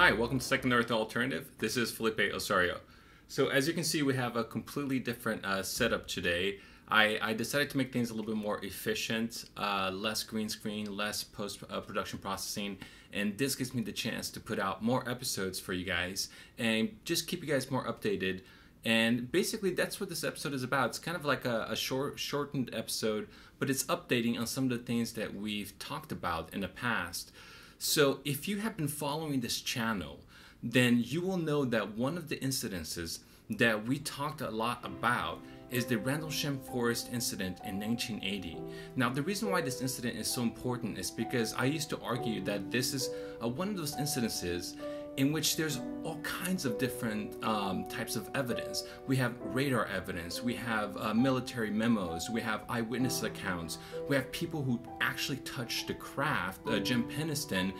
Hi, welcome to Second Earth Alternative. This is Felipe Osorio. So as you can see, we have a completely different setup today. I decided to make things a little bit more efficient, less green screen, less post-production processing, and this gives me the chance to put out more episodes for you guys and just keep you guys more updated. And basically that's what this episode is about. It's kind of like a shortened episode, but it's updating on some of the things that we've talked about in the past. So if you have been following this channel, then you will know that one of the incidences that we talked a lot about is the Rendlesham Forest incident in 1980. Now, the reason why this incident is so important is because I used to argue that this is one of those incidences in which there's all kinds of different types of evidence. We have radar evidence, we have military memos, we have eyewitness accounts, we have people who actually touched the craft, Jim Penniston,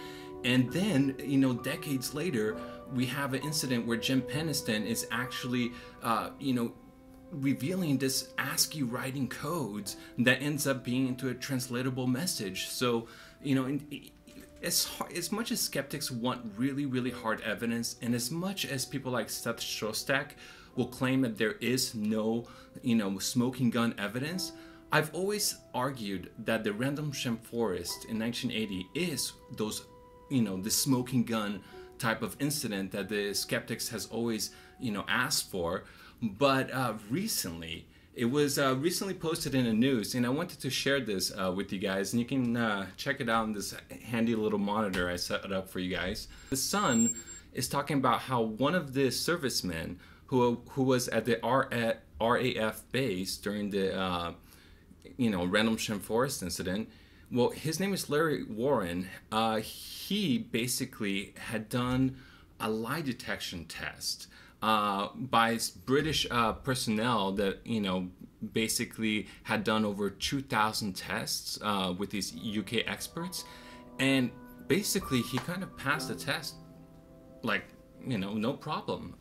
and then, decades later, we have an incident where Jim Penniston is actually, revealing this ASCII writing codes that ends up being into a translatable message. So, as much as skeptics want really hard evidence, and as much as people like Seth Shostack will claim that there is no, smoking gun evidence, I've always argued that the Rendlesham Forest in 1980 is those, the smoking gun type of incident that the skeptics has always, asked for. But recently, it was recently posted in the news, and I wanted to share this with you guys, and you can check it out on this handy little monitor I set it up for you guys. The Sun is talking about how one of the servicemen who was at the RAF base during the Rendlesham Forest incident, well, his name is Larry Warren. He basically had done a lie detection test by British personnel that basically had done over 2,000 tests with these UK experts, and basically he kind of passed the test like no problem.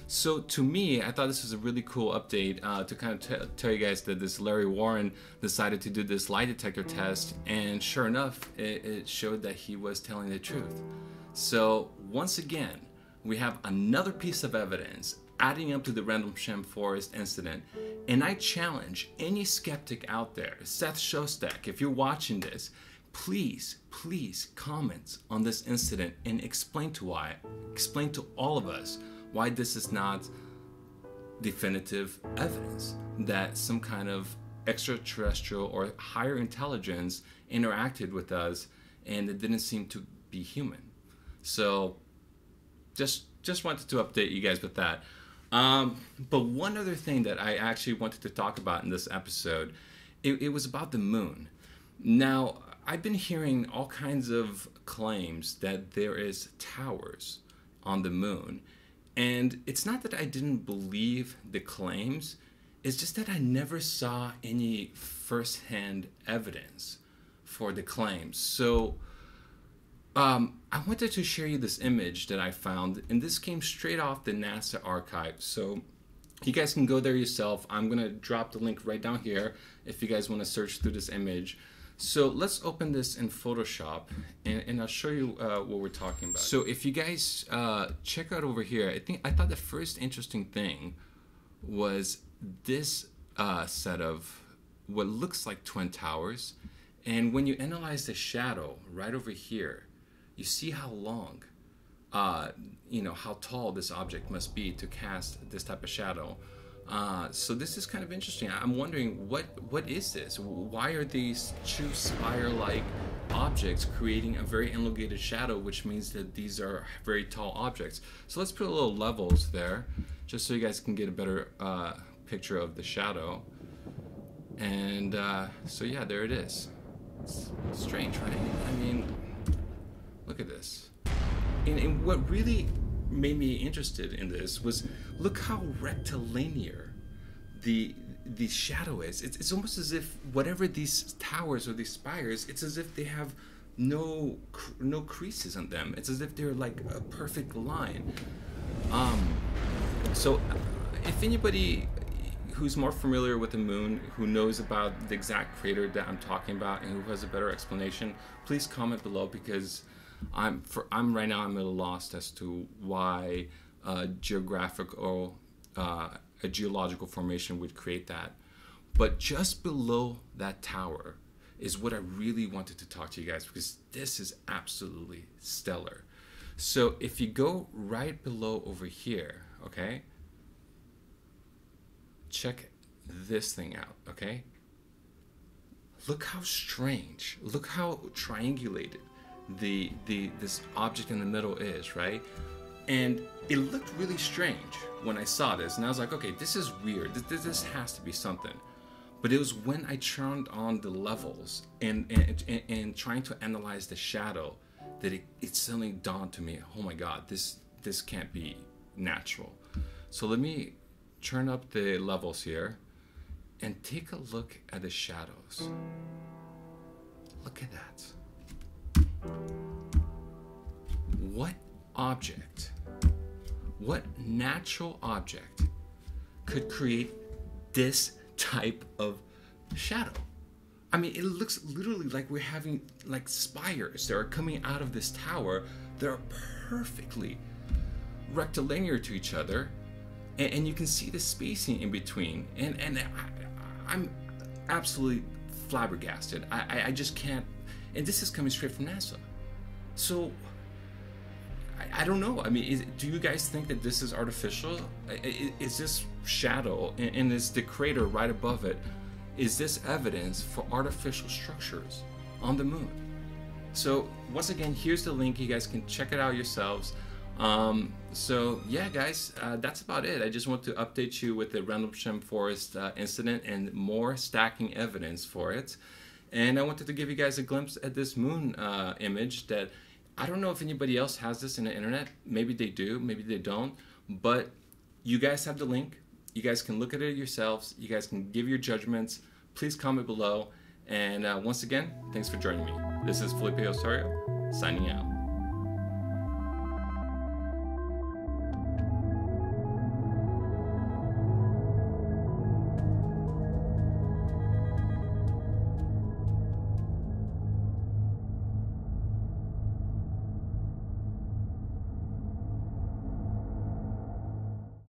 So to me, I thought this was a really cool update to kind of tell you guys that this Larry Warren decided to do this lie detector test, and sure enough, it showed that he was telling the truth. So once again, we have another piece of evidence adding up to the Rendlesham Forest incident, and I challenge any skeptic out there, Seth Shostack, if you're watching this, please comment on this incident and explain to all of us why this is not definitive evidence that some kind of extraterrestrial or higher intelligence interacted with us and it didn't seem to be human. So just wanted to update you guys with that. But one other thing that I actually wanted to talk about in this episode, it was about the moon. Now, I've been hearing all kinds of claims that there is towers on the moon. And it's not that I didn't believe the claims, it's just that I never saw any first-hand evidence for the claims. So I wanted to share you this image that I found, and this came straight off the NASA archive. So you guys can go there yourself. I'm going to drop the link right down here if you guys want to search through this image. So let's open this in Photoshop, and I'll show you what we're talking about. So if you guys check out over here, I thought the first interesting thing was this set of what looks like twin towers. And when you analyze the shadow right over here, you see how long, how tall this object must be to cast this type of shadow. So this is kind of interesting. I'm wondering, what is this? Why are these two spire-like objects creating a very elongated shadow, which means that these are very tall objects? So let's put a little levels there, just so you guys can get a better picture of the shadow. And so yeah, there it is. It's strange, right? I mean, look at this. And what really made me interested in this was, look how rectilinear the shadow is. It's almost as if whatever these towers or these spires, it's as if they have no creases on them. It's as if they're like a perfect line. So if anybody who's more familiar with the moon, who knows about the exact crater that I'm talking about, and who has a better explanation, please comment below, because I'm right now I'm at a loss as to why a geological formation would create that. But just below that tower is what I really wanted to talk to you guys, because this is absolutely stellar. So if you go right below over here, okay, check this thing out, okay? Look how strange, look how triangulated this object in the middle is, right? And it looked really strange when I saw this, and I was like, okay, this is weird. This has to be something. But it was when I turned on the levels and trying to analyze the shadow that it suddenly dawned to me, oh my God, this can't be natural. So let me turn up the levels here and take a look at the shadows. Look at that. What object, what natural object could create this type of shadow? I mean, it looks literally like we're having like spires that are coming out of this tower that are perfectly rectilinear to each other, and you can see the spacing in between, and I'm absolutely flabbergasted. I just can't, and this is coming straight from NASA. So I don't know. I mean, do you guys think that this is artificial? Is this shadow and is the crater right above it, is this evidence for artificial structures on the moon? So once again, here's the link. You guys can check it out yourselves. So yeah, guys, that's about it. I just want to update you with the Rendlesham Forest incident and more stacking evidence for it. And I wanted to give you guys a glimpse at this moon image that I don't know if anybody else has this in the internet. Maybe they do, maybe they don't. But you guys have the link. You guys can look at it yourselves. You guys can give your judgments. Please comment below. And once again, thanks for joining me. This is Felipe Osorio, signing out.